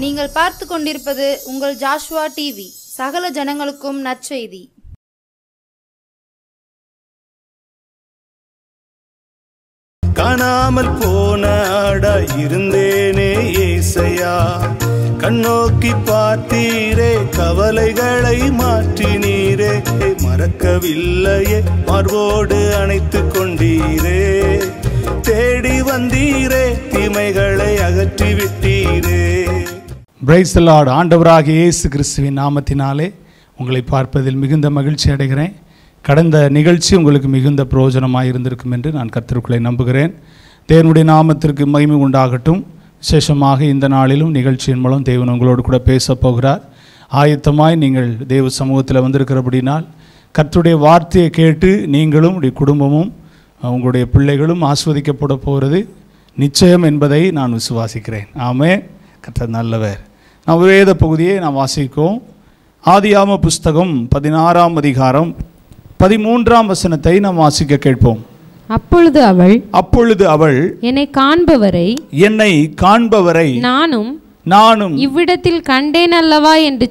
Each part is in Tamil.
நீங்கள் பார்த்து கொண்டிருப்பது உங்கள் ஜாஷ்வா டிவி. சகல ஜனங்களுக்கும் நற்செய்தி. காணாமல் போன ஆடா இருந்தேனே ஏசையா, கண்ணோக்கி பார்த்தீரே, கவலைகளை மாற்றினீரே, மறக்கவில்லையே, மார்போடு அணைத்து கொண்டீரே, தேடி வந்தீரே, தீமைகளை அகற்றி விட்டீரே. Praise the Lord. ஆண்டவராகிய இயேசு கிறிஸ்துவின் நாமத்தினாலே உங்களை பார்ப்பதில் மிகுந்த மகிழ்ச்சி அடைகிறேன். கடந்த நிகழ்ச்சி உங்களுக்கு மிகுந்த பிரயோஜனமாக இருந்திருக்கும் என்று நான் கர்த்தருக்குள்ளே நம்புகிறேன். தேவனுடைய நாமத்திற்கு மகிமை உண்டாகட்டும். விசேஷமாக இந்த நாளிலும் நிகழ்ச்சியின் மூலம் தேவன் உங்களோடு கூட பேசப் போகிறார். ஆயத்தமாய் நீங்கள் தேவ சமூகத்தில் வந்திருக்கிறபடினால் கர்த்தருடைய வார்த்தையை கேட்டு நீங்களும் உங்களுடைய குடும்பமும் உங்களுடைய பிள்ளைகளும் ஆஸ்வதிக்கப்பட போகிறது நிச்சயம் என்பதை நான் விசுவாசிக்கிறேன். ஆமென். கர்த்தர் நல்லவர். நாம் வேத பகுதியை நாம் வாசிக்கும். ஆதியாகம புஸ்தகம் 16ஆம் அதிகாரம் 13ஆம் வசனத்தை நாம் வாசிக்க கேட்போம். அப்பொழுது அவள் என்னை காண்பவரை நானும் இவ்விடத்தில் கண்டேன் அல்லவா என்று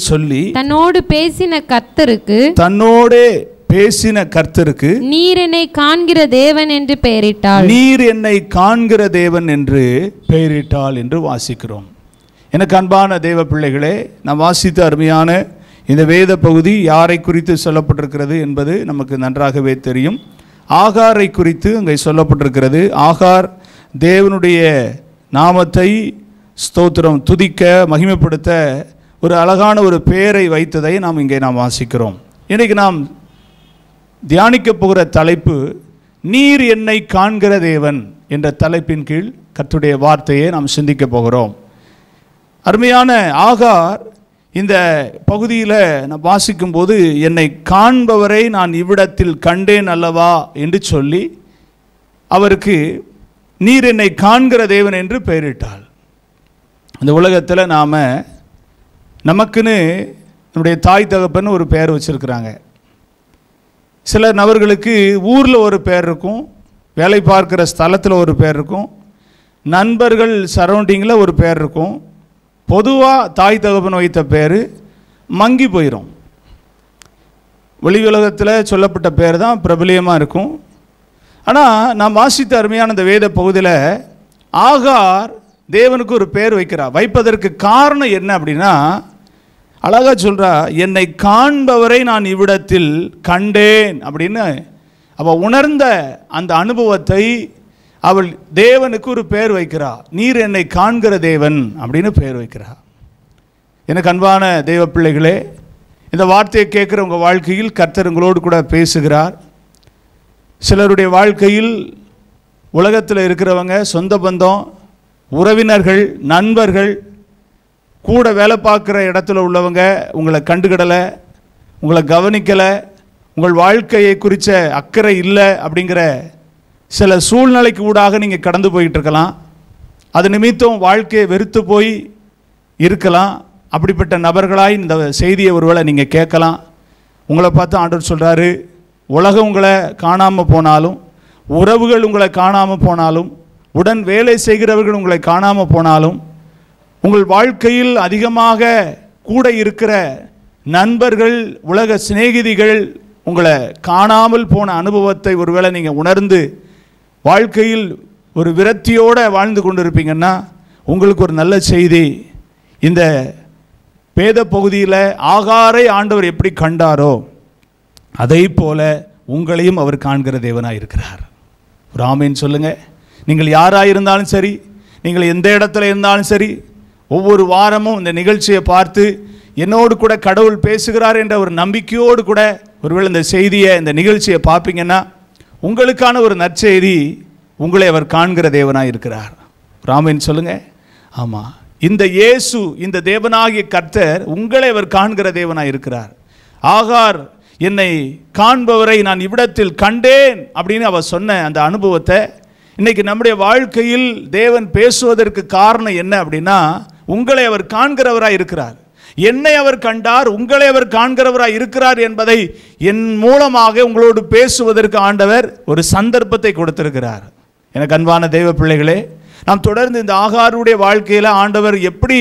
சொல்லி தன்னோடு பேசின கர்த்தருக்கு நீர் என்னை காண்கிற தேவன் என்று பெயரிட்டாள் என்று வாசிக்கிறோம். எனக்கு அன்பான தேவ பிள்ளைகளே, நாம் வாசித்த அருமையான இந்த வேத பகுதி யாரை குறித்து சொல்லப்பட்டிருக்கிறது என்பது நமக்கு நன்றாகவே தெரியும். ஆகாரை குறித்து அங்கே சொல்லப்பட்டிருக்கிறது. ஆகார் தேவனுடைய நாமத்தை ஸ்தோத்திரம் துதிக்க மகிமைப்படுத்த ஒரு அழகான ஒரு பெயரை வைத்ததை நாம் இங்கே வாசிக்கிறோம். இன்றைக்கு நாம் தியானிக்க போகிற தலைப்பு நீர் என்னை காண்கிற தேவன் என்ற தலைப்பின் கீழ் கர்த்தருடைய வார்த்தையை நாம் சிந்திக்க போகிறோம். அருமையான ஆகார் இந்த பகுதியில் நான் வாசிக்கும்போது என்னை காண்பவரை நான் இவ்விடத்தில் கண்டேன் அல்லவா என்று சொல்லி அவருக்கு நீர் என்னை காண்கிற தேவன் என்று பெயரிட்டாள். இந்த உலகத்தில் நாம் நமக்குன்னு நம்முடைய தாய் தகப்பன் ஒரு பெயர் வச்சுருக்கிறாங்க. சில நபர்களுக்கு ஊரில் ஒரு பெயர் இருக்கும், வேலை பார்க்குற ஸ்தலத்தில் ஒரு பெயர் இருக்கும், நண்பர்கள் சரௌண்டிங்கில் ஒரு பெயர் இருக்கும். பொதுவாக தாய் தகப்பன் வைத்த பேர் மங்கி போயிடும். வெளி உலகத்தில் சொல்லப்பட்ட பேர் தான் பிரபலியமாக இருக்கும். ஆனால் நாம் வாசித்த அருமையான இந்த வேத பகுதியில் ஆகார் தேவனுக்கு ஒரு பேர் வைக்கிறார். வைப்பதற்கு காரணம் என்ன அப்படின்னா, அழகாக சொல்கிறா, என்னை காண்பவரை நான் இவ்விடத்தில் கண்டேன் அப்படின்னு அவள் உணர்ந்த அந்த அனுபவத்தை அவள் தேவனுக்கு ஒரு பெயர் வைக்கிறா. நீர் என்னை காண்கிற தேவன் அப்படின்னு பெயர் வைக்கிறா. எனக்கு அன்பான தேவ பிள்ளைகளே, இந்த வார்த்தையை கேட்குற உங்கள் வாழ்க்கையில் கர்த்தர் உங்களோடு கூட பேசுகிறார். சிலருடைய வாழ்க்கையில் உலகத்தில் இருக்கிறவங்க, சொந்த பந்தம், உறவினர்கள், நண்பர்கள், கூட வேலை பார்க்குற இடத்துல உள்ளவங்க உங்களை கண்டுக்கிடலை, உங்களை கவனிக்கலை, உங்கள் வாழ்க்கையை குறித்த அக்கறை இல்லை அப்படிங்கிற சில சூழ்நிலைக்கு ஊடாக நீங்கள் கடந்து போயிட்டு இருக்கலாம். அது நிமித்தம் வாழ்க்கையை வெறுத்து போய் இருக்கலாம். அப்படிப்பட்ட நபர்களாய் இந்த செய்தியை ஒருவேளை நீங்கள் கேட்கலாம். உங்களை பார்த்து ஆண்டவர் சொல்கிறாரு, உலகம் உங்களை காணாமல் போனாலும், உறவுகள் உங்களை காணாமல் போனாலும், உடன் வேலை செய்கிறவர்கள் உங்களை காணாமல் போனாலும், உங்கள் வாழ்க்கையில் அதிகமாக கூட இருக்கிற நண்பர்கள், உலக சிநேகிதிகள் உங்களை காணாமல் போன அனுபவத்தை ஒருவேளை நீங்கள் உணர்ந்து வாழ்க்கையில் ஒரு விரக்தியோடு வாழ்ந்து கொண்டிருப்பீங்கன்னா உங்களுக்கு ஒரு நல்ல செய்தி. இந்த வேத பகுதியில் ஆகாரை ஆண்டவர் எப்படி கண்டாரோ அதை போல உங்களையும் அவர் காண்கிற தேவனாக இருக்கிறார். ஒரு ஆமீன் சொல்லுங்கள். நீங்கள் யாராக இருந்தாலும் சரி, நீங்கள் எந்த இடத்துல இருந்தாலும் சரி, ஒவ்வொரு வாரமும் இந்த நிகழ்ச்சியை பார்த்து என்னோடு கூட கடவுள் பேசுகிறார் என்ற ஒரு நம்பிக்கையோடு கூட ஒருவேளை இந்த செய்தியை, இந்த நிகழ்ச்சியை பார்ப்பீங்கன்னா உங்களுக்கான ஒரு நற்செய்தி, உங்களை அவர் காண்கிற தேவனாக இருக்கிறார். ராமன் சொல்லுங்க. ஆமாம், இந்த இயேசு, இந்த தேவனாகிய கர்த்தர் உங்களை அவர் காண்கிற தேவனாக இருக்கிறார். ஆகார் என்னை காண்பவரை நான் இவ்விடத்தில் கண்டேன் அப்படின்னு அவர் சொன்ன அந்த அனுபவத்தை இன்னைக்கு நம்முடைய வாழ்க்கையில் தேவன் பேசுவதற்கு காரணம் என்ன அப்படின்னா, உங்களை அவர் காண்கிறவராக இருக்கிறார். என்னை அவர் கண்டார், உங்களை அவர் காண்கிறவராக இருக்கிறார் என்பதை என் மூலமாக உங்களோடு பேசுவதற்கு ஆண்டவர் ஒரு சந்தர்ப்பத்தை கொடுத்திருக்கிறார். எனக்கு அன்பான தெய்வ பிள்ளைகளே, நாம் தொடர்ந்து இந்த ஆகாருடைய வாழ்க்கையில் ஆண்டவர் எப்படி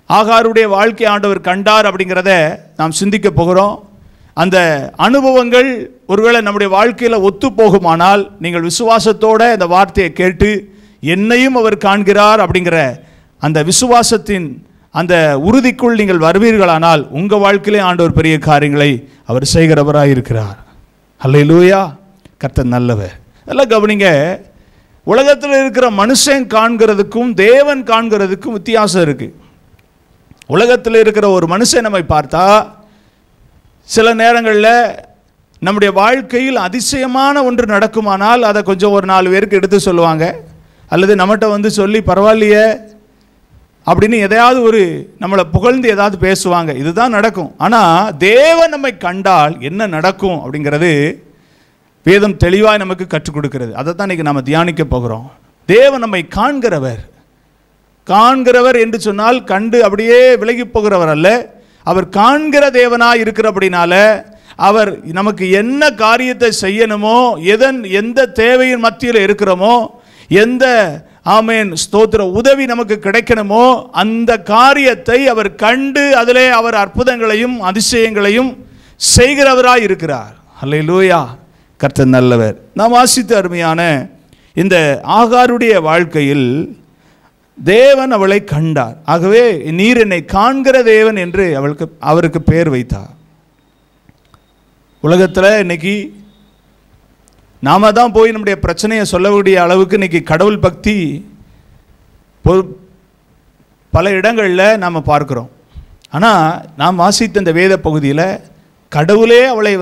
ஆகாருடைய வாழ்க்கை ஆண்டவர் கண்டார் அப்படிங்கிறத நாம் சிந்திக்க போகிறோம். அந்த அனுபவங்கள் ஒருவேளை நம்முடைய வாழ்க்கையில் ஒத்து போகுமானால் நீங்கள் விசுவாசத்தோட இந்த வார்த்தையை கேட்டு என்னையும் அவர் காண்கிறார் அப்படிங்கிற அந்த விசுவாசத்தின் அந்த உறுதிக்குள் நீங்கள் வருவீர்களானால் உங்கள் வாழ்க்கையிலே ஆண்டவர் பெரிய காரியங்களை அவர் செய்கிறவராக இருக்கிறார். அல்லேலூயா. கர்த்தர் நல்லவர். எல்லாம் கவனிங்க. உலகத்தில் இருக்கிற மனுஷன் காண்கிறதுக்கும் தேவன் காண்கிறதுக்கும் வித்தியாசம் இருக்குது. உலகத்தில் இருக்கிற ஒரு மனுஷன் நம்மை பார்த்தா சில நேரங்களில் நம்முடைய வாழ்க்கையில் அதிசயமான ஒன்று நடக்குமானால் அதை கொஞ்சம் ஒரு 4 பேருக்கு எடுத்து சொல்லுவாங்க, அல்லது நம்மகிட்ட சொல்லி பரவாயில்லையே அப்படின்னு எதையாவது ஒரு நம்மளை புகழ்ந்து ஏதாவது பேசுவாங்க. இதுதான் நடக்கும். ஆனால் தேவன் நம்மை கண்டால் என்ன நடக்கும் அப்படிங்கிறது வேதம் தெளிவாய் நமக்கு கற்றுக் கொடுக்கிறது. அதை தான் இன்றைக்கி நம்ம தியானிக்க போகிறோம். தேவன் நம்மை காண்கிறவர் என்று சொன்னால் கண்டு அப்படியே விலகி போகிறவர் அல்ல. அவர் காண்கிற தேவனாய் இருக்கிறபடினால அவர் நமக்கு என்ன காரியத்தை செய்யணுமோ, எந்த தேவையின் மத்தியில் இருக்கிறோமோ, எந்த ஆமேன் ஸ்தோத்திர உதவி நமக்கு கிடைக்கணுமோ அந்த காரியத்தை அவர் கண்டு அதிலே அவர் அற்புதங்களையும் அதிசயங்களையும் செய்கிறவராய் இருக்கிறார். அல்லேலூயா. கர்த்தர் நல்லவர். நாம் வாசித்த அருமையான இந்த ஆகாருடைய வாழ்க்கையில் தேவன் அவளை கண்டார். ஆகவே நீர் என்னை காண்கிற தேவன் என்று அவருக்கு பெயர் வைத்தார். உலகத்தில் இன்னைக்கு நாம தான் போய் நம்முடைய பிரச்சனையை சொல்லக்கூடிய அளவுக்கு இன்னைக்கு கடவுள் பக்தி பல இடங்களில் நாம் பார்க்கிறோம். ஆனால் நாம் வாசித்த இந்த வேத பகுதியில் கடவுளே அவளை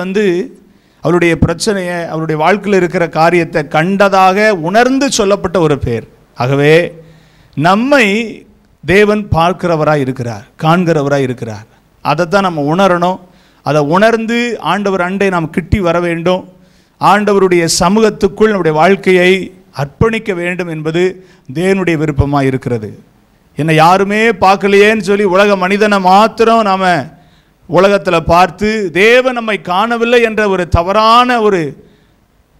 அவளுடைய பிரச்சனையை, அவருடைய வாழ்க்கையில் இருக்கிற காரியத்தை கண்டதாக உணர்ந்து சொல்லப்பட்ட ஒரு பெயர். ஆகவே நம்மை தேவன் பார்க்கிறவராய் இருக்கிறார், காண்கிறவராய் இருக்கிறார். அதைத்தான் நம்ம உணரணும். அதை உணர்ந்து ஆண்டவர் அண்டை நாம் கிட்டி வர வேண்டும். ஆண்டவருடைய சமூகத்துக்குள் நம்முடைய வாழ்க்கையை அர்ப்பணிக்க வேண்டும் என்பது தேவனுடைய விருப்பமாக இருக்கிறது. என்னை யாருமே பார்க்கலையேன்னு சொல்லி உலக மனிதனை மாத்திரம் நாம் உலகத்தில் பார்த்து தேவன் நம்மை காணவில்லை என்ற ஒரு தவறான ஒரு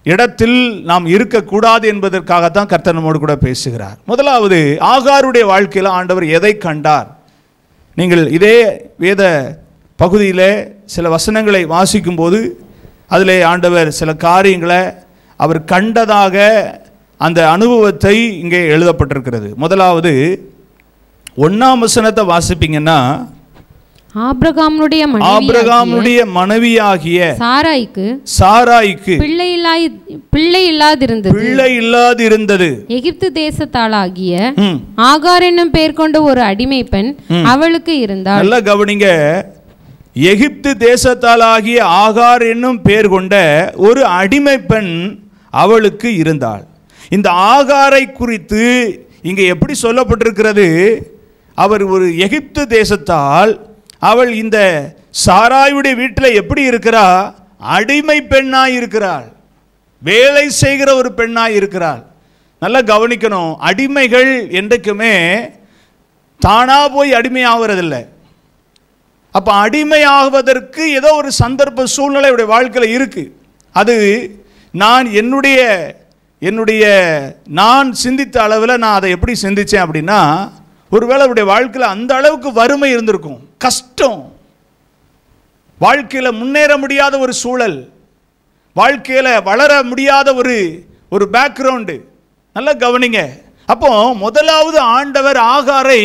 இடத்தில் நாம் இருக்கக்கூடாது என்பதற்காகத்தான் கர்த்தர் நம்மோடு கூட பேசுகிறார். முதலாவது ஆகாருடைய வாழ்க்கையில் ஆண்டவர் எதை கண்டார்? நீங்கள் இதே வேத பகுதியில் சில வசனங்களை வாசிக்கும் போது அதிலே ஆண்டவர் சில காரியங்களை அவர் கண்டதாக அந்த அனுபவத்தை இங்கே எழுதப்பட்டிருக்கிறது. முதலாவது 1ஆம் வசனத்தை வாசிப்பீங்கன்னா, ஆபிரகாமுடைய மனைவியாகிய சாராய்க்கு பிள்ளை இல்லாதிருந்தது. எகிப்து தேசத்தாளாகிய ஆகார் என்னும் பெயர் கொண்ட ஒரு அடிமை பெண் அவளுக்கு இருந்தாள். நல்லா கவனிங்க. எகிப்து தேசத்தாளாகிய ஆகார் என்னும் பெயர் கொண்ட ஒரு அடிமை பெண் அவளுக்கு இருந்தாள். இந்த ஆகாரை குறித்து இங்கே எப்படி சொல்லப்பட்டிருக்கிறது? அவர் ஒரு எகிப்து தேசத்தால், அவள் இந்த சாராயுடைய வீட்டில் எப்படி இருக்கிறா? அடிமை பெண்ணாய் இருக்கிறாள், வேலை செய்கிற ஒரு பெண்ணாய் இருக்கிறாள். நல்லா கவனிக்கணும். அடிமைகள் என்றைக்குமே தானா போய் அடிமை ஆகிறதில்லை. அப்போ அடிமை ஆகுவதற்கு ஏதோ ஒரு சந்தர்ப்ப சூழ்நிலை அவருடைய வாழ்க்கையில் இருக்கு. அது நான் சிந்தித்த அளவில் நான் அதை எப்படி சிந்தித்தேன் அப்படின்னா, ஒருவேளை அவருடைய வாழ்க்கையில் அந்த அளவுக்கு வறுமை இருந்திருக்கும், கஷ்டம், வாழ்க்கையில் முன்னேற முடியாத ஒரு சூழல், வாழ்க்கையில் வளர முடியாத ஒரு பேக்ரவுண்டு. நல்லா கவனிங்க. அப்போ முதலாவது ஆண்டவர் ஆகாரை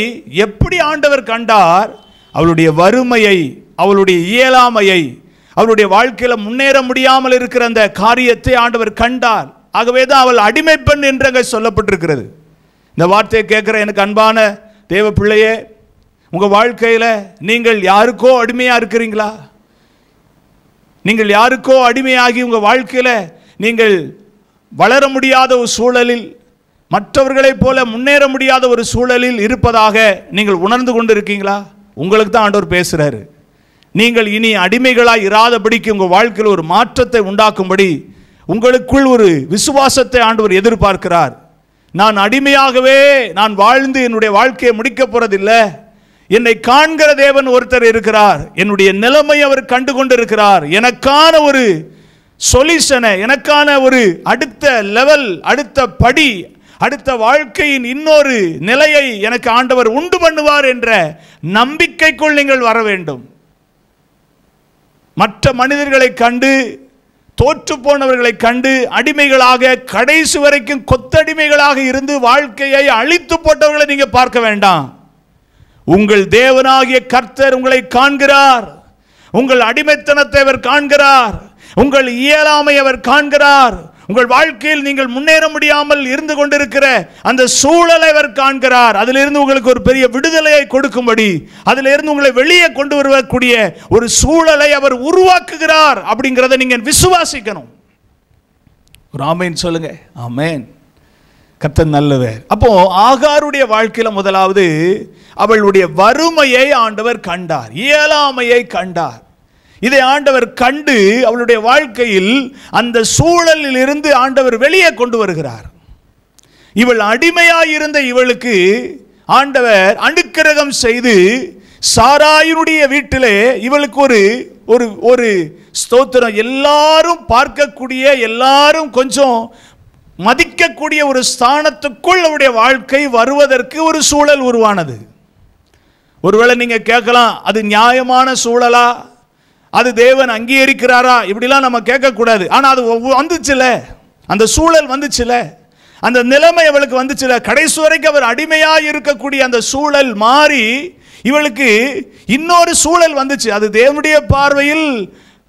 எப்படி ஆண்டவர் கண்டார்? அவளுடைய வறுமையை, அவளுடைய இயலாமையை, அவளுடைய வாழ்க்கையில் முன்னேற முடியாமல் இருக்கிற அந்த காரியத்தை ஆண்டவர் கண்டார். ஆகவே தான் அவள் அடிமை பெண் என்று அங்கே சொல்லப்பட்டிருக்கிறது. இந்த வார்த்தையை கேட்குற எனக்கு அன்பான தேவ பிள்ளையே, உங்கள் வாழ்க்கையில் நீங்கள் யாருக்கோ அடிமையாக இருக்கிறீங்களா? நீங்கள் யாருக்கோ அடிமையாகி உங்கள் வாழ்க்கையில் நீங்கள் வளர முடியாத ஒரு சூழலில், மற்றவர்களைப் போல முன்னேற முடியாத ஒரு சூழலில் இருப்பதாக நீங்கள் உணர்ந்து கொண்டு இருக்கீங்களா? உங்களுக்கு தான் ஆண்டவர் பேசுகிறாரு. நீங்கள் இனி அடிமைகளாக இராதபடிக்கு உங்கள் வாழ்க்கையில் ஒரு மாற்றத்தை உண்டாக்கும்படி உங்களுக்குள் ஒரு விசுவாசத்தை ஆண்டவர் எதிர்பார்க்கிறார். நான் அடிமையாகவே நான் வாழ்ந்து என்னுடைய வாழ்க்கையை முடிக்க போறதில்லை. என்னை காண்கிற தேவன் ஒருத்தர் இருக்கிறார். என்னுடைய நிலைமை அவர் கண்டு கொண்டிருக்கிறார். எனக்கான ஒரு சொல்யூஷனை, எனக்கான ஒரு அடுத்த லெவல், அடுத்த படி அடுத்த வாழ்க்கையின் இன்னொரு நிலையை எனக்கு ஆண்டவர் உண்டு பண்ணுவார் என்ற நம்பிக்கைக்குள் நீங்கள் வர வேண்டும். மற்ற மனிதர்களை கண்டு, தோற்று போனவர்களை கண்டு அடிமைகளாக, கடைசி வரைக்கும் கொத்தடிமைகளாக இருந்து வாழ்க்கையை அழித்து போட்டவர்களை நீங்க பார்க்க வேண்டாம். உங்கள் தேவனாகிய கர்த்தர் உங்களை காண்கிறார். உங்கள் அடிமைத்தனத்தை அவர் காண்கிறார். உங்கள் இயலாமை அவர் காண்கிறார். உங்கள் வாழ்க்கையில் நீங்கள் முன்னேற முடியாமல் இருந்து கொண்டிருக்கிற அந்த சூழலை அவர் காண்கிறார். அதிலிருந்து உங்களுக்கு ஒரு பெரிய விடுதலையை கொடுக்கும்படி, அதிலிருந்து உங்களை வெளியே கொண்டு வரக்கூடிய ஒரு சூழலை அவர் உருவாக்குகிறார் அப்படிங்கிறத நீங்க விசுவாசிக்கணும். ஒரு ஆமேன் சொல்லுங்க. ஆமேன். கர்த்தர் நல்லவர். அப்போ ஆகாருடைய வாழ்க்கையில முதலாவது அவளுடைய வறுமையை ஆண்டவர் கண்டார், இயலாமையை கண்டார். இதை ஆண்டவர் கண்டு அவளுடைய வாழ்க்கையில் அந்த சூழலில் இருந்து ஆண்டவர் வெளியே கொண்டு வருகிறார். இவள் அடிமையாயிருந்த இவளுக்கு ஆண்டவர் அனுக்கிரகம் செய்து சாராயினுடைய வீட்டிலே இவளுக்கு ஒரு ஒரு ஸ்தோத்திரம், எல்லாரும் பார்க்கக்கூடிய, எல்லாரும் கொஞ்சம் மதிக்கக்கூடிய ஒரு ஸ்தானத்துக்குள் அவருடைய வாழ்க்கை வருவதற்கு ஒரு சூழல் உருவானது. ஒருவேளை நீங்க கேட்கலாம், அது நியாயமான சூழலா, அது தேவன் அங்கீகரிக்கிறாரா? இப்படிலாம் நம்ம கேட்கக்கூடாது. ஆனால் அது வந்துச்சுல, அந்த சூழல் வந்துச்சுல, அந்த நிலைமை அவளுக்கு வந்துச்சுல. கடைசி வரைக்கும் அவர் அடிமையாக இருக்கக்கூடிய அந்த சூழல் மாறி இவளுக்கு இன்னொரு சூழல் வந்துச்சு. அது தேவனுடைய பார்வையில்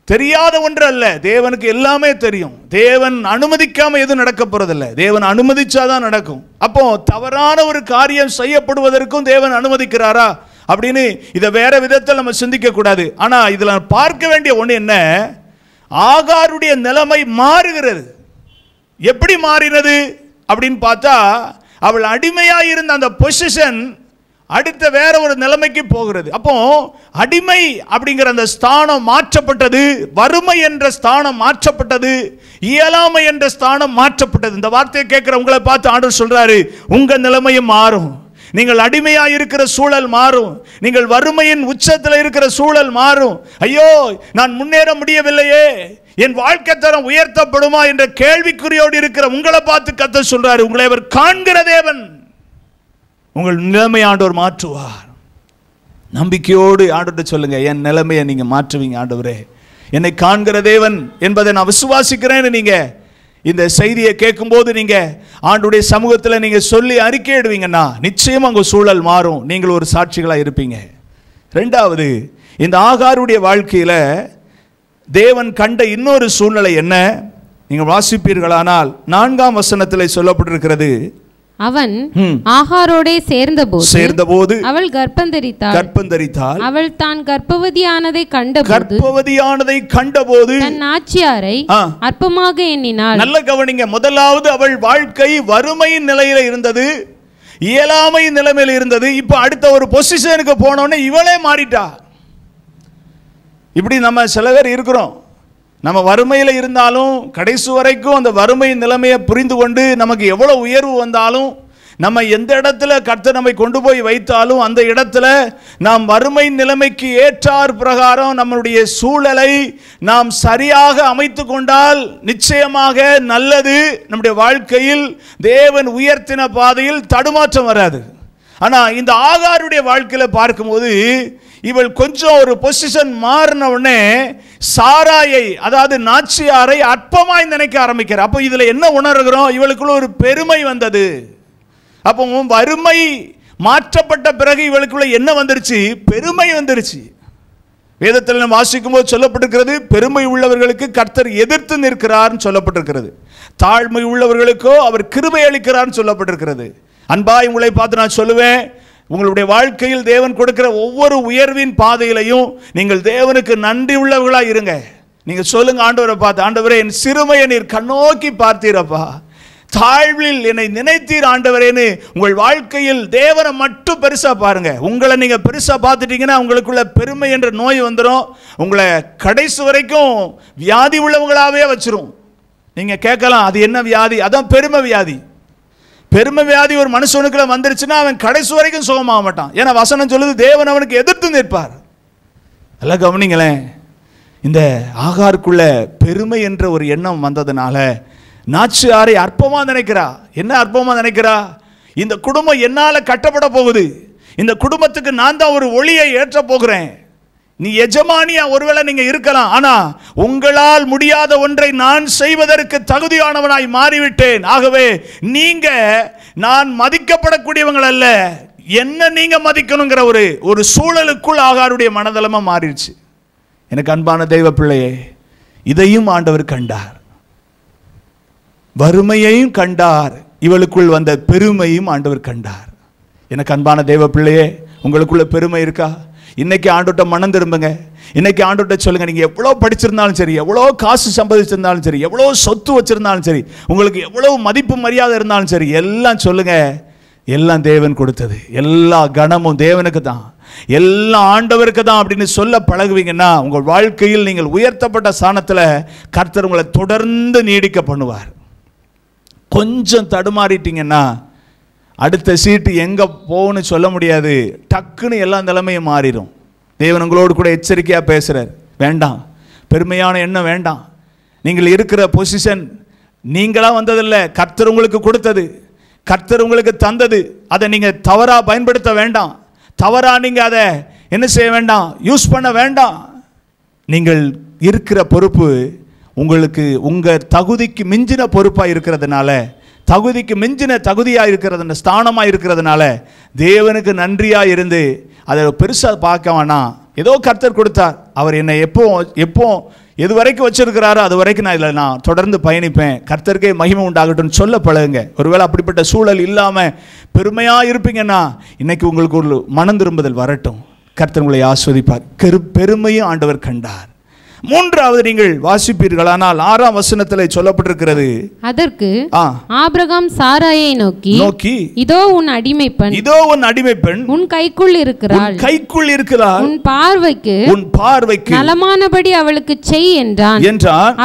தெரியாத ஒன்று அல்ல. தேவனுக்கு எல்லாமே தெரியும். தேவன் அனுமதிக்காம எதுவும் நடக்க போறதில்லை. தேவன் அனுமதிச்சாதான் நடக்கும். அப்போ தவறான ஒரு காரியம் செய்யப்படுவதற்கும் தேவன் அனுமதிக்கிறாரா அப்படின்னு இதை வேற விதத்தில் நம்ம சிந்திக்க கூடாது. ஆனா இதுல பார்க்க வேண்டிய ஒண்ணு என்ன, ஆகாருடைய நிலைமை மாறுகிறது. எப்படி மாறினது அப்படின்னு பார்த்தா, அவள் அடிமையாயிருந்த அந்த பொசிஷன் அடுத்த வேற ஒரு நிலைமைக்கு போகிறது. அப்போ அடிமை அப்படிங்கிற அந்த ஸ்தானம் மாற்றப்பட்டது, வறுமை என்ற ஸ்தானம் மாற்றப்பட்டது, இயலாமை என்ற ஸ்தானம் மாற்றப்பட்டது. இந்த வார்த்தையை கேட்கிற உங்களை பார்த்து ஆண்டவர் சொல்றாரு, உங்க நிலைமையும் மாறும். நீங்கள் அடிமையாக இருக்கிற சூழல் மாறும். நீங்கள் வறுமையின் உச்சத்தில் இருக்கிற சூழல் மாறும். ஐயோ, நான் முன்னேற முடியவில்லையே, என் வாழ்க்கை தரம் உயர்த்தப்படுமா என்ற கேள்விக்குறியோடு இருக்கிற உங்களை பார்த்து கர்த்தர் சொல்றாரு, உங்களை அவர் காண்கிற தேவன், உங்கள் நிலைமை ஆண்டவர் மாற்றுவார். நம்பிக்கையோடு ஆண்டவர்கிட்ட சொல்லுங்க, என் நிலைமையை நீங்க மாற்றுவீங்க ஆண்டவரே, என்னை காண்கிற தேவன் என்பதை நான் விசுவாசிக்கிறேன்னு நீங்க இந்த செய்தியை கேட்கும்போது நீங்க ஆண்டவருடைய சமூகத்தில் நீங்க சொல்லி அறிக்கையிடுவீங்கன்னா நிச்சயம் அங்க சூழல் மாறும். நீங்கள் ஒரு சாட்சிகளா இருப்பீங்க. ரெண்டாவது, இந்த ஆகாருடைய வாழ்க்கையில தேவன் கண்ட இன்னொரு சூழ்நிலை என்ன, நீங்கள் வாசிப்பீர்களானால் 4ஆம் வசனத்தில் சொல்லப்பட்டிருக்கிறது, அவன் ஆகாரோடே சேர்ந்தபோது அவள் கர்ப்பந்தரித்தாள். அவள் தான் கர்ப்பவதியானதை கண்டபோது தன் நாச்சியாரை அற்பமாக எண்ணினாள். நல்ல கவனிங்க. முதலாவது அவள் வாழ்க்கை வறுமையின் நிலையில இருந்தது, இயலாமை நிலைமையில் இருந்தது. இப்ப அடுத்த ஒரு பொசிஷனுக்கு போனோன்னு இவளே மாறிட்டா. இப்படி நம்ம சில பேர் இருக்கிறோம். நம்ம வறுமையில் இருந்தாலும் கடைசி வரைக்கும் அந்த வறுமை நிலைமையை புரிந்து கொண்டு நமக்கு எவ்வளவு உயர்வு வந்தாலும், நம்ம எந்த இடத்துல கர்த்தர் நம்மை கொண்டு போய் வைத்தாலும் அந்த இடத்துல நாம் வறுமை நிலைமைக்கு ஏற்றார் பிரகாரம் நம்முடைய சூழலை நாம் சரியாக அமைத்து கொண்டால் நிச்சயமாக நல்லது. நம்முடைய வாழ்க்கையில் தேவன் உயர்த்தின பாதையில் தடுமாற்றம் வராது. ஆனால் இந்த ஆகாருடைய வாழ்க்கையில் பார்க்கும்போது இவள் கொஞ்சம் ஒரு பொசிஷன் மாறின உடனே சாராயை, அதாவது நாச்சியாரை அற்பமாய் நினைக்க ஆரம்பிக்கிறார். அப்போ இதுல என்ன உணர்கிறோம், இவளுக்குள்ள ஒரு பெருமை வந்தது. அப்போ வறுமை மாற்றப்பட்ட பிறகு இவளுக்குள்ள என்ன வந்துருச்சு, பெருமை வந்துருச்சு. வேதத்தில் நம்ம வாசிக்கும் போது சொல்லப்பட்டிருக்கிறது, பெருமை உள்ளவர்களுக்கு கர்த்தர் எதிர்த்து நிற்கிறார் சொல்லப்பட்டிருக்கிறது, தாழ்மை உள்ளவர்களுக்கோ அவர் கிருபை அளிக்கிறார் சொல்லப்பட்டிருக்கிறது. அன்பாய் உங்களை பார்த்து நான் சொல்லுவேன், உங்களுடைய வாழ்க்கையில் தேவன் கொடுக்கிற ஒவ்வொரு உயர்வின் பாதையிலையும் நீங்கள் தேவனுக்கு நன்றி உள்ளவர்களாக இருங்க. நீங்க சொல்லுங்க ஆண்டவரை பார்த்து, ஆண்டவரே என் சிறுமையை நீர் கண்ணோக்கி பார்த்தீரப்பா, தாழ்வில் என்னை நினைத்தீர் ஆண்டவரேன்னு உங்கள் வாழ்க்கையில் தேவனை மட்டும் பெருசா பாருங்க. உங்களை நீங்க பெருசா பார்த்துட்டீங்கன்னா உங்களுக்குள்ள பெருமை என்ற நோய் வந்துடும். உங்களை கடைசி வரைக்கும் வியாதி உள்ளவங்களாவே வச்சிரும். நீங்க கேட்கலாம், அது என்ன வியாதி? அதான் பெருமை வியாதி. பெருமை வியாதி ஒரு மனுஷனுக்குள்ள வந்துருச்சுன்னா அவன் கடைசி வரைக்கும் சுகமாக மாட்டான். ஏன்னா வசனம் சொல்லுது, தேவன் அவனுக்கு எதிர்த்து நிற்பார். நல்லா கவனிங்களேன். இந்த ஆகாருக்குள்ள பெருமை என்ற ஒரு எண்ணம் வந்ததுனால நாச்சியாரை அற்பமா நினைக்கிறா. என்ன அற்பமா நினைக்கிறா? இந்த குடும்பம் என்னால கட்டப்பட போகுது, இந்த குடும்பத்துக்கு நான் தான் ஒரு ஒளியை ஏற்ற போகிறேன். நீ எஜமானியா ஒருவேளை நீங்க இருக்கலாம், ஆனா உங்களால் முடியாத ஒன்றை நான் செய்வதற்கு தகுதியானவனாய் மாறிவிட்டேன். ஆகவே நீங்க நான் மதிக்கப்படக்கூடியவங்கள் அல்ல, என்ன நீங்க மதிக்கணுங்கிற ஒரு சூழலுக்குள் ஆகாருடைய மனதளமா மாறிடுச்சு. எனக்கு அன்பான தெய்வ பிள்ளையே, இதையும் ஆண்டவர் கண்டார். வறுமையையும் கண்டார், இவளுக்குள் வந்த பெருமையும் ஆண்டவர் கண்டார். எனக்கு அன்பான தெய்வ பிள்ளையே, உங்களுக்குள்ள பெருமை இருக்கா? இன்னைக்கு ஆண்டோட்ட மனம் திரும்புங்க. இன்னைக்கு ஆண்டோட்ட சொல்லுங்க, நீங்க எவ்வளவு படிச்சிருந்தாலும் சரி, எவ்வளவு காசு சம்பாதிச்சிருந்தாலும் சரி, எவ்வளவு சொத்து வச்சிருந்தாலும் சரி, உங்களுக்கு எவ்வளவு மதிப்பு மரியாதை இருந்தாலும் சரி, எல்லாம் சொல்லுங்க, எல்லாம் தேவன் கொடுத்தது, எல்லா கணமும் தேவனுக்கு தான், எல்லாம் ஆண்டவருக்கு தான் அப்படின்னு சொல்ல பழகுவீங்கன்னா உங்கள் வாழ்க்கையில் நீங்கள் உயர்த்தப்பட்ட ஸ்தானத்தில் கர்த்தர் உங்களை தொடர்ந்து நீடிக்க பண்ணுவார். கொஞ்சம் தடுமாறிட்டீங்கன்னா அடுத்த சீட்டு எங்கே போகணும்னு சொல்ல முடியாது, டக்குன்னு எல்லா நிலைமையும் மாறிடும். தேவன் உங்களோடு கூட எச்சரிக்கையாக பேசுகிறார். வேண்டாம், பெருமையான எண்ணம் வேண்டாம். நீங்கள் இருக்கிற பொசிஷன் நீங்களாக வந்ததில்லை, கர்த்தர் உங்களுக்கு கொடுத்தது, கர்த்தர் உங்களுக்கு தந்தது. அதை நீங்கள் தவறாக பயன்படுத்த வேண்டாம், தவறாக நீங்கள் அதை என்ன செய்ய வேண்டாம், யூஸ் பண்ண வேண்டாம். நீங்கள் இருக்கிற பொறுப்பு உங்களுக்கு உங்கள் தகுதிக்கு மிஞ்சின பொறுப்பாக இருக்கிறதுனால, தகுதிக்கு மிஞ்சின தகுதியாக இருக்கிறது, ஸ்தானமாக இருக்கிறதுனால தேவனுக்கு நன்றியாக இருந்து அதை பெருசாக பார்க்க வேணாம். ஏதோ கர்த்தர் கொடுத்தார், அவர் என்னை எப்போ எது வரைக்கும் வச்சிருக்கிறாரோ அது வரைக்கும் நான் தொடர்ந்து பயணிப்பேன், கர்த்தருக்கே மகிமை உண்டாகட்டும் சொல்ல பழகுங்க. ஒருவேளை அப்படிப்பட்ட சூழல் இல்லாமல் பெருமையாக இருப்பீங்கன்னா இன்னைக்கு உங்களுக்கு ஒரு மனம் திரும்புதல் வரட்டும், கர்த்தர் உங்களை ஆஸ்வதிப்பார். பெருமையும் ஆண்டவர் கண்டார். மூன்றாவது நீங்கள் வாசிப்பீர்களானால் 6ஆம் வசனத்தில் சொல்லப்பட்டிருக்கிறது, அதற்கு ஆபிரகாம் சாராயை நோக்கி இதோ உன் அடிமைப்பெண் உன் கைக்குள் இருக்கிறாள், உன் பார்வைக்கு நலமானபடி அவளுக்கு செய் என்றான்.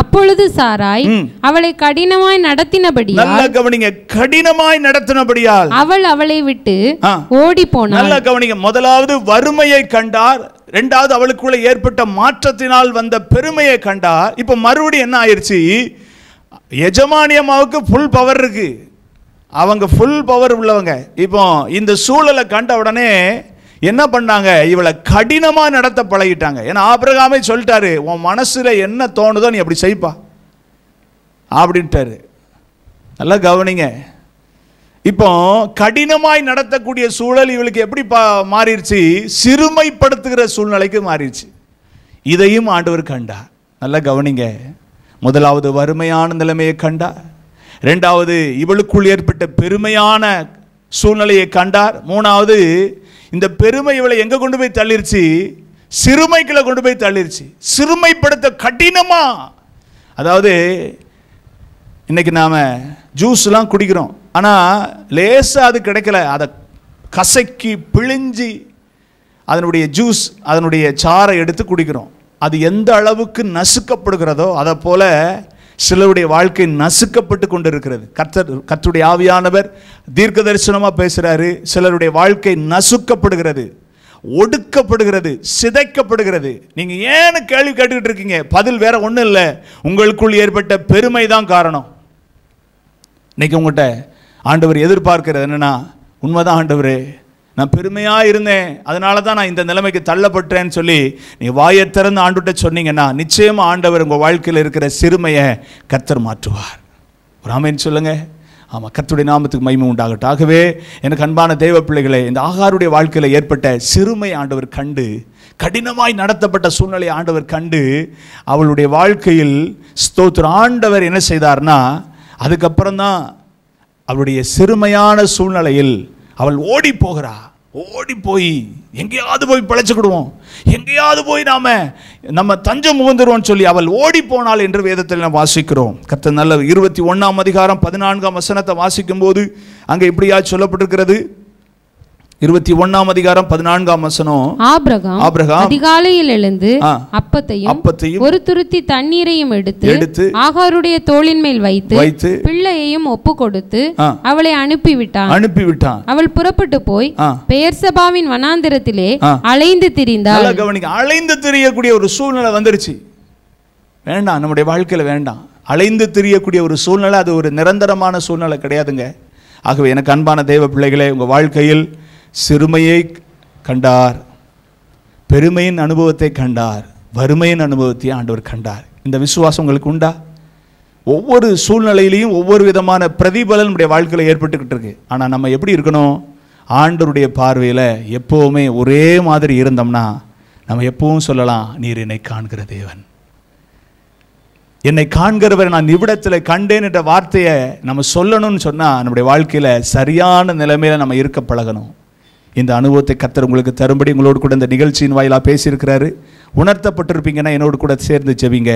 அப்பொழுது சாராய் அவளை கடினமாய் நடத்தினபடியால், நல்ல கவனிங்க, கடினமாய் நடத்தினபடியால் அவள் அவளை விட்டு ஓடி போனாள். நல்ல கவனிங்க, முதலாவது வறுமையை கண்டார், ரெண்டாவது அவளுக்குள்ள ஏற்பட்ட மாற்றத்தினால் வந்த பெருமையை கண்டார். இப்ப மறுபடியும் என்ன ஆயிடுச்சு, எஜமானி அம்மாவுக்கு ஃபுல் பவர் இருக்கு, அவங்க ஃபுல் பவர் உள்ளவங்க. இப்போ இந்த சூழலை கண்ட உடனே என்ன பண்ணாங்க, இவளை கடினமா நடத்த பழகிட்டாங்க. ஏன்னா ஆபிரகாமே சொல்லிட்டாரு, உன் மனசுல என்ன தோணுதோ நீ அப்படி செய்ப்பா அப்படின்ட்டாரு. நல்லா கவனிங்க, இப்போ கடினமாய் நடத்தக்கூடிய சூழல் இவளுக்கு எப்படி மாறிடுச்சு, சிறுமைப்படுத்துகிற சூழ்நிலைக்கு மாறிடுச்சு. இதையும் ஆண்டவர் கண்டார். நல்லா கவனிங்க, முதலாவது வறுமையான நிலைமையை கண்டார், ரெண்டாவது இவளுக்குள் ஏற்பட்ட பெருமையான சூழ்நிலையை கண்டார், மூணாவது இந்த பெருமை இவளை எங்க கொண்டு போய் தள்ளிருச்சு, சிறுமைக்குள்ள கொண்டு போய் தள்ளிருச்சு. சிறுமைப்படுத்த கடினமா, அதாவது இன்னைக்கு நாம ஜூஸ்லாம் குடிக்கிறோம், ஆனால் லேசாக அது கிடைக்கல, அதை கசக்கி பிழிஞ்சி அதனுடைய ஜூஸ், அதனுடைய சாறை எடுத்து குடிக்கிறோம். அது எந்த அளவுக்கு நசுக்கப்படுகிறதோ அதை போல சிலருடைய வாழ்க்கை நசுக்கப்பட்டு கொண்டு இருக்கிறது. கர்த்தருடைய ஆவியானவர் தீர்க்க தரிசனமாக பேசுகிறாரு. சிலருடைய வாழ்க்கை நசுக்கப்படுகிறது, ஒடுக்கப்படுகிறது, சிதைக்கப்படுகிறது. நீங்கள் ஏன்னு கேள்வி கேட்டுக்கிட்டு இருக்கீங்க, பதில் வேற ஒன்றும் இல்லை, உங்களுக்குள் ஏற்பட்ட பெருமை தான் காரணம். இன்னைக்கு உங்கள்கிட்ட ஆண்டவர் எதிர்பார்க்கிறது என்னன்னா, உண்மைதான் ஆண்டவரே, நான் பெருமையாக இருந்தேன், அதனால தான் நான் இந்த நிலைமைக்கு தள்ளப்பட்டேன்னு சொல்லி நீங்கள் வாயை திறந்து ஆண்டுகிட்ட சொன்னீங்கன்னா நிச்சயமாக ஆண்டவர் உங்கள் வாழ்க்கையில் இருக்கிற சிறுமையை கர்த்தர் மாற்றுவார். ஒரு ஆமென் சொல்லுங்க. ஆமாம், கர்த்தருடைய நாமத்துக்கு மகிமை உண்டாகட்டும். ஆகவே எனக்கு அன்பான தேவ பிள்ளைகளே, இந்த ஆகாருடைய வாழ்க்கையில் ஏற்பட்ட சிறுமை ஆண்டவர் கண்டு, கடினமாய் நடத்தப்பட்ட சூழ்நிலை ஆண்டவர் கண்டு, அவளுடைய வாழ்க்கையில் ஸ்தோத்திரம் ஆண்டவர் என்ன செய்தார்னா, அதுக்கப்புறம் தான் அவளுடைய சிறுமையான சூழ்நிலையில் அவள் ஓடி போகிறா. ஓடி போய் எங்கேயாவது போய் பிழைச்சுக்கிடுவோம், எங்கேயாவது போய் நம்ம தஞ்சம் முகந்துருவோம் சொல்லி அவள் ஓடி போனாள் என்று வேதத்தில் நாம் வாசிக்கிறோம். கர்த்தர் நல்ல 21ஆம் அதிகாரம் 14ஆம் வசனத்தை வாசிக்கும் போது அங்கே இப்படியா சொல்லப்பட்டிருக்கிறது. 21ஆம் அதிகாரம் 14ஆம் வசனம், ஆபிரகாம் அதிகாலையில் எழுந்து அப்பத்தையும் ஒரு துருத்தி தண்ணீரையும் எடுத்து ஆகாருடைய தோளின் மேல் வைத்து பிள்ளையையும் ஒப்பு கொடுத்து அவளை அனுப்பிவிட்டான். அவள் புறப்பட்டு போய் பெயர்சபாவின் வனாந்திரத்திலே அலைந்து திரிந்தாள். அலைந்து திரியக்கூடிய ஒரு சூழ்நிலை வந்துருச்சு. வேண்டாம், நம்முடைய வாழ்க்கையில வேண்டாம். அலைந்து திரியக்கூடிய ஒரு சூழ்நிலை. அது ஒரு நிரந்தரமான சூழ்நிலை கிடையாதுங்க. ஆகவே எனக்கு அன்பான தேவ பிள்ளைகளே, உங்கள் வாழ்க்கையில் சிறுமையை கண்டார், பெருமையின் அனுபவத்தை கண்டார், வறுமையின் அனுபவத்தையும் ஆண்டவர் கண்டார். இந்த விசுவாசம் உங்களுக்கு உண்டா? ஒவ்வொரு சூழ்நிலையிலையும் ஒவ்வொரு விதமான பிரதிபலன் நம்முடைய வாழ்க்கையில் ஏற்பட்டுக்கிட்டு இருக்கு. ஆனால் நம்ம எப்படி இருக்கணும்? ஆண்டவருடைய பார்வையில் எப்போவுமே ஒரே மாதிரி இருந்தோம்னா நம்ம எப்பவும் சொல்லலாம், நீர் என்னை காண்கிற தேவன், என்னை காண்கிறவர் நான் இவ்விடத்தில் கண்டேன் என்ற வார்த்தையை நம்ம சொல்லணும்னு சொன்னால் நம்முடைய வாழ்க்கையில் சரியான நிலைமையில் நம்ம இருக்க பழகணும். இந்த அனுபவத்தை கர்த்தர் உங்களுக்கு தரும்படி உங்களோடு கூட இந்த நிகழ்ச்சியின் வாயிலாக பேசியிருக்கிறாரு. உணர்த்தப்பட்டிருப்பீங்கன்னா என்னோடு கூட சேர்ந்து ஜெபிங்க.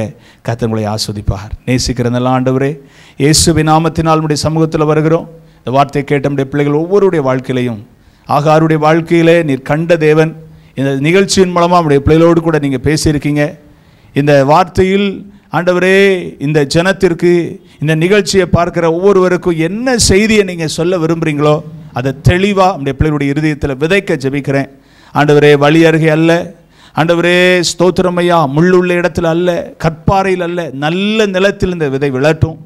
கர்த்தர் உங்களை ஆஸ்வதிப்பார். நேசிக்கிற நல்ல ஆண்டவரே, இயேசுவின் நாமத்தினால் நம்முடைய சமூகத்தில் வருகிறோம். இந்த வார்த்தையை கேட்ட நம்முடைய பிள்ளைகள் ஒவ்வொருடைய வாழ்க்கையிலையும் ஆகாருடைய வாழ்க்கையிலே நீர் கண்ட தேவன். இந்த நிகழ்ச்சியின் மூலமாக நம்முடைய பிள்ளைகளோடு கூட நீங்கள் பேசியிருக்கீங்க. இந்த வார்த்தையில் ஆண்டவரே, இந்த ஜனத்திற்கு இந்த நிகழ்ச்சியை பார்க்குற ஒவ்வொருவருக்கும் என்ன செய்தியை நீங்கள் சொல்ல விரும்புகிறீங்களோ அதை தெளிவாக நம்முடைய பிள்ளைகளுடைய இருதயத்தில் விதைக்க ஜெபிக்கிறேன். ஆண்டவரே, வழி அருகே அல்ல ஆண்டவரே, ஸ்தோத்திரமையா, முள்ளுள்ள இடத்துல அல்ல, கற்பாறையில் அல்ல, நல்ல நிலத்தில் இந்த விதை விழட்டும்.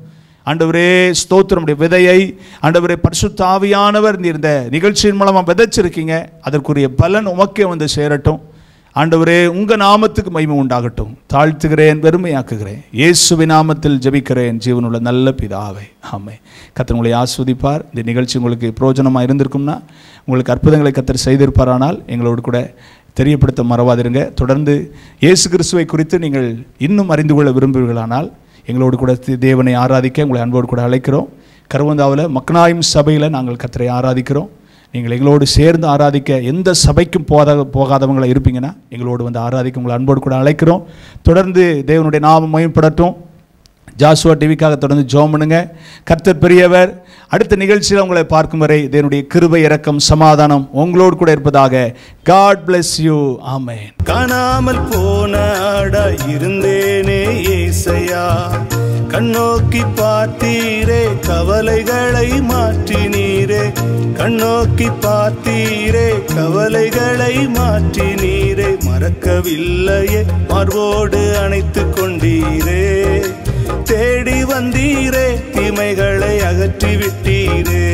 ஆண்டவரே ஸ்தோத்திரம், விதையை ஆண்டவரே பரிசுத்த ஆவியானவர் நீர் இந்த நிகழ்ச்சியின் மூலமாக விதைச்சிருக்கீங்க. அதற்குரிய பலன் உமக்கே வந்து சேரட்டும். ஆண்டவரே, உங்கள் நாமத்துக்கு மகிமை உண்டாகட்டும். தாழ்த்துகிறேன், வெறுமையாக்குகிறேன். இயேசுவின் நாமத்தில் ஜெபிக்கிறேன் ஜீவனுள்ள நல்ல பிதாவே, ஆமென். கர்த்தர் உங்களை ஆஸ்வதிப்பார். இந்த நிகழ்ச்சி உங்களுக்கு பிரயோஜனமாக இருந்திருக்கும்னா, உங்களுக்கு அற்புதங்களை கர்த்தர் செய்திருப்பாரானால் எங்களோடு கூட தெரியப்படுத்த மறவாதிருங்க. தொடர்ந்து இயேசு கிறிஸ்துவை குறித்து நீங்கள் இன்னும் அறிந்து கொள்ள விரும்புவீர்களானால் எங்களோடு கூட தேவனை ஆராதிக்க உங்களை அன்போடு கூட அழைக்கிறோம். கருவந்தாவில் மக்கனாயும் சபையில் நாங்கள் கர்த்தரை ஆராதிக்கிறோம். நீங்கள் எங்களோடு சேர்ந்து ஆராதிக்க எந்த சபைக்கும் போகாதவங்களை இருப்பீங்கன்னா எங்களோடு வந்து ஆராதிக்க உங்களை அன்போடு கூட அழைக்கிறோம். தொடர்ந்து தேவனுடைய நாமம் மகிமைப்படட்டும். ஜாஷுவா டிவிக்காக தொடர்ந்து ஜெபம் பண்ணுங்க. கர்த்தர் பெரியவர். அடுத்த நிகழ்ச்சியில் உங்களை பார்க்கும் வரை தேவனுடைய கிருபை, இரக்கம், சமாதானம் உங்களோடு கூட இருப்பதாக. God bless you. ஆமென். காணாமல் போன ஆடா இருந்தேனே ஏசையா, கண்ணோக்கி பார்த்தீரே, கவலைகளை மாற்றினீரே, கண்ணோக்கி பார்த்தீரே, கவலைகளை மாற்றினீரே, மறக்கவில்லையே, மார்போடு அணைத்து கொண்டீரே, தேடி வந்தீரே, தீமைகளை அகற்றி விட்டீரே.